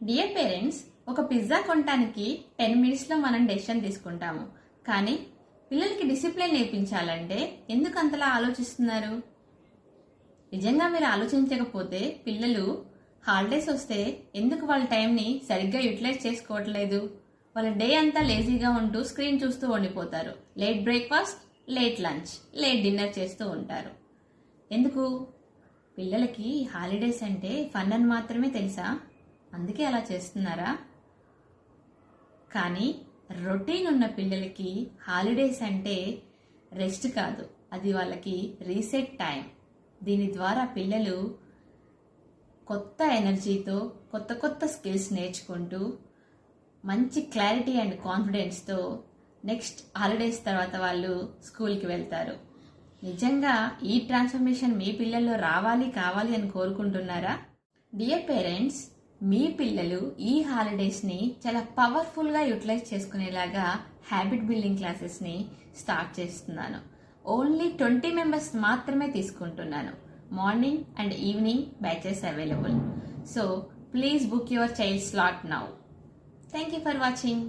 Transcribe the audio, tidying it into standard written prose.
Dear parents, ఒక pizza కొనడానికి 10 మినిట్స్లో మనం డెసిషన్ తీసుకుంటాము. కానీ పిల్లలకి డిసిప్లిన్ నేర్పించాలంటే ఎందుకు అంతలా ఆలోచిస్తున్నారు? నిజంగా మీరు ఆలోచించకపోతే పిల్లలు హాలిడేస్ వస్తే ఎందుకు వాళ్ళ టైంని సరిగ్గా యూటిలైజ్ చేసుకోవట్లేదు? వాళ్ళ డే అంతా లేజీగా ఉంటూ స్క్రీన్ చూస్తూ ఉండిపోతారు. Late breakfast, late lunch, late dinner చేస్తూ ఉంటారు. ఎందుకు? పిల్లలకి హాలిడేస్ అంటే ఫన్ అని మాత్రమే తెలుసా? అందుకే అలా చేస్తున్నారా? కానీ రొటీన్ ఉన్న పిల్లలకి హాలిడేస్ అంటే రెస్ట్ కాదు, అది వాళ్ళకి రీసెట్ టైం. దీని ద్వారా పిల్లలు కొత్త ఎనర్జీతో కొత్త కొత్త స్కిల్స్ నేర్చుకుంటూ మంచి క్లారిటీ అండ్ కాన్ఫిడెన్స్తో నెక్స్ట్ హాలిడేస్ తర్వాత వాళ్ళు స్కూల్కి వెళ్తారు. నిజంగా ఈ ట్రాన్స్ఫర్మేషన్ మీ పిల్లల్లో కావాలి అని కోరుకుంటున్నారా? డియర్ పేరెంట్స్, మీ పిల్లలు ఈ హాలిడేస్ని చాలా పవర్ఫుల్గా యూటిలైజ్ చేసుకునేలాగా హ్యాబిట్ బిల్డింగ్ క్లాసెస్ని స్టార్ట్ చేస్తున్నాను. ఓన్లీ 20 మెంబర్స్ మాత్రమే తీసుకుంటున్నాను. Morning and evening batches available. So please book your child slot now. Thank you for watching.